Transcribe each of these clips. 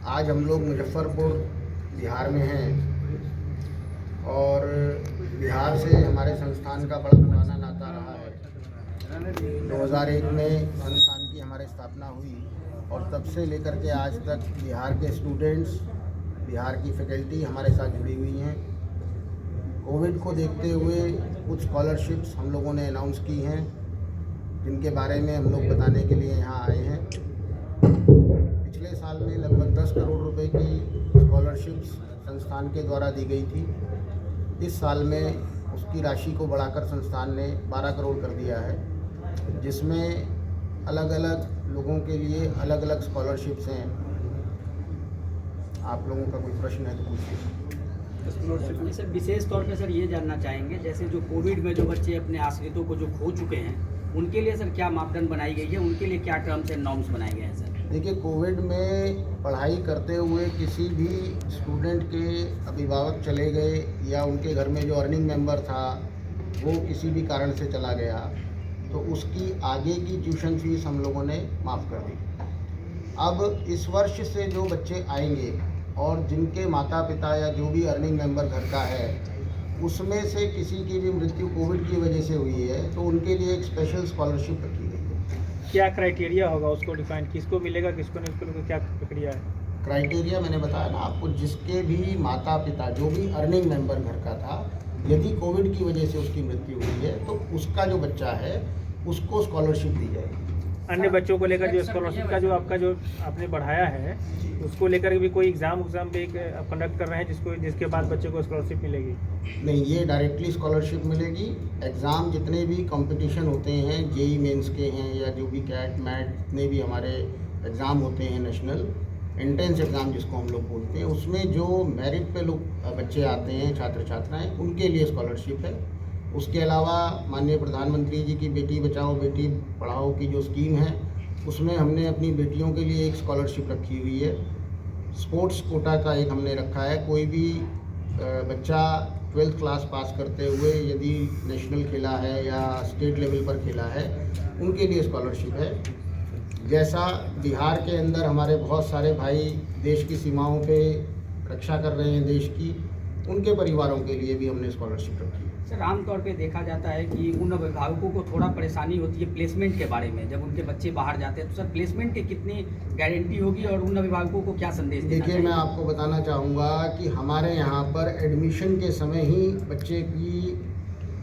आज हम लोग मुजफ्फरपुर बिहार में हैं और बिहार से हमारे संस्थान का बड़ा पुराना नाता रहा है। 2001 में संस्थान की हमारी स्थापना हुई और तब से लेकर के आज तक बिहार के स्टूडेंट्स, बिहार की फैकल्टी हमारे साथ जुड़ी हुई हैं। कोविड को देखते हुए कुछ स्कॉलरशिप्स हम लोगों ने अनाउंस की हैं, जिनके बारे में हम लोग बताने के लिए यहाँ आए हैं। पिछले साल में लगभग 10 करोड़ रुपए की स्कॉलरशिप्स संस्थान के द्वारा दी गई थी। इस साल में उसकी राशि को बढ़ाकर संस्थान ने 12 करोड़ कर दिया है, जिसमें अलग अलग लोगों के लिए अलग अलग स्कॉलरशिप्स हैं। आप लोगों का कोई प्रश्न है तो पूछिए। सर, विशेष तौर पे सर ये जानना चाहेंगे, जैसे जो कोविड में जो बच्चे अपने आश्रितों को जो खो चुके हैं, उनके लिए सर क्या मापदंड बनाई गई है, उनके लिए क्या टर्म्स एंड नॉर्म्स बनाए गए हैं सर? देखिए, कोविड में पढ़ाई करते हुए किसी भी स्टूडेंट के अभिभावक चले गए या उनके घर में जो अर्निंग मेंबर था वो किसी भी कारण से चला गया, तो उसकी आगे की ट्यूशन फीस हम लोगों ने माफ़ कर दी। अब इस वर्ष से जो बच्चे आएंगे और जिनके माता पिता या जो भी अर्निंग मेंबर घर का है, उसमें से किसी की भी मृत्यु कोविड की वजह से हुई है, तो उनके लिए एक स्पेशल स्कॉलरशिप रखी गई है। क्या क्राइटेरिया होगा उसको डिफाइन, किसको मिलेगा किसको नहीं, उसको लेकर क्या प्रक्रिया है? क्राइटेरिया मैंने बताया ना आपको, जिसके भी माता पिता जो भी अर्निंग मेंबर घर का था, यदि कोविड की वजह से उसकी मृत्यु हुई है तो उसका जो बच्चा है उसको स्कॉलरशिप दी जाएगी। अन्य बच्चों को लेकर जो स्कॉलरशिप का जो आपने बढ़ाया है, उसको लेकर भी कोई एग्ज़ाम भी कंडक्ट कर रहे हैं जिसके बाद बच्चे को स्कॉलरशिप मिलेगी? नहीं, ये डायरेक्टली स्कॉलरशिप मिलेगी। एग्ज़ाम जितने भी कंपटीशन होते हैं, जेई मेंस के हैं या जो भी कैट मैट जितने भी हमारे एग्ज़ाम होते हैं, नेशनल एंट्रेंस एग्ज़ाम जिसको हम लोग बोलते हैं, उसमें जो मेरिट पे लोग बच्चे आते हैं, छात्र छात्राएँ, उनके लिए स्कॉलरशिप है। उसके अलावा माननीय प्रधानमंत्री जी की बेटी बचाओ बेटी पढ़ाओ की जो स्कीम है, उसमें हमने अपनी बेटियों के लिए एक स्कॉलरशिप रखी हुई है। स्पोर्ट्स कोटा का एक हमने रखा है। कोई भी बच्चा 12th क्लास पास करते हुए यदि नेशनल खेला है या स्टेट लेवल पर खेला है, उनके लिए स्कॉलरशिप है। जैसा बिहार के अंदर हमारे बहुत सारे भाई देश की सीमाओं पे रक्षा कर रहे हैं देश की, उनके परिवारों के लिए भी हमने स्कॉलरशिप रखी है। सर, आमतौर पे देखा जाता है कि उन अभिभावकों को थोड़ा परेशानी होती है प्लेसमेंट के बारे में, जब उनके बच्चे बाहर जाते हैं, तो सर प्लेसमेंट की कितनी गारंटी होगी और उन अभिभावकों को क्या संदेश देना देखिए, चाहिए? मैं आपको बताना चाहूँगा कि हमारे यहाँ पर एडमिशन के समय ही बच्चे की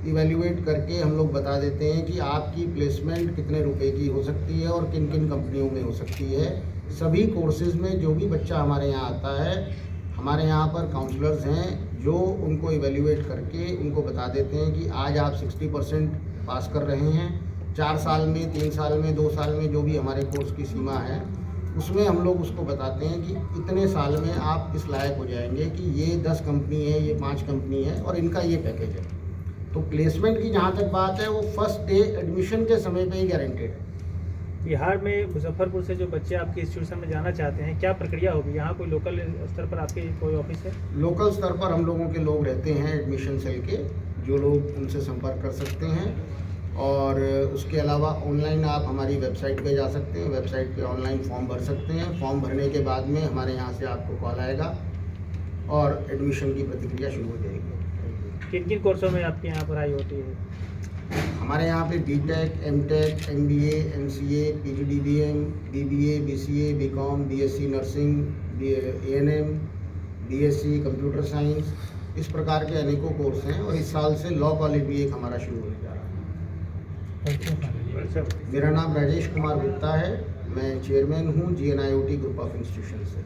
इवैल्यूएट करके हम लोग बता देते हैं कि आपकी प्लेसमेंट कितने रुपए की हो सकती है और किन किन कंपनियों में हो सकती है। सभी कोर्सेज़ में जो भी बच्चा हमारे यहाँ आता है, हमारे यहाँ पर काउंसलर्स हैं जो उनको इवैल्यूएट करके उनको बता देते हैं कि आज आप 60% पास कर रहे हैं। 4 साल में, 3 साल में, 2 साल में जो भी हमारे कोर्स की सीमा है, उसमें हम लोग उसको बताते हैं कि इतने साल में आप इस लायक हो जाएंगे कि ये 10 कंपनी है, ये 5 कंपनी है और इनका ये पैकेज है। तो प्लेसमेंट की जहाँ तक बात है, वो फर्स्ट डे एडमिशन के समय पे ही गारंटेड है। बिहार में मुजफ्फरपुर से जो बच्चे आपके इंस्टीट्यूशन में जाना चाहते हैं, क्या प्रक्रिया होगी? यहाँ कोई लोकल स्तर पर आपके कोई ऑफिस है? लोकल स्तर पर हम लोगों के लोग रहते हैं एडमिशन सेल के, जो लोग उनसे संपर्क कर सकते हैं। और उसके अलावा ऑनलाइन आप हमारी वेबसाइट पे जा सकते हैं, वेबसाइट पे ऑनलाइन फॉर्म भर सकते हैं। फॉर्म भरने के बाद में हमारे यहाँ से आपको कॉल आएगा और एडमिशन की प्रक्रिया शुरू हो जाएगी। किन किन कोर्सों में आपके यहाँ पढ़ाई होती है? हमारे यहाँ पे BTech, MTech, MBA, MCA, PGDBM, BBA, BCA, BCom, BSc nursing, ANM, BSc computer science, इस प्रकार के अनेकों कोर्स हैं। और इस साल से लॉ कॉलेज भी एक हमारा शुरू होने जा रहा है। मेरा नाम राजेश कुमार गुप्ता है, मैं चेयरमैन हूँ GNIOT ग्रुप ऑफ इंस्टीट्यूशन से।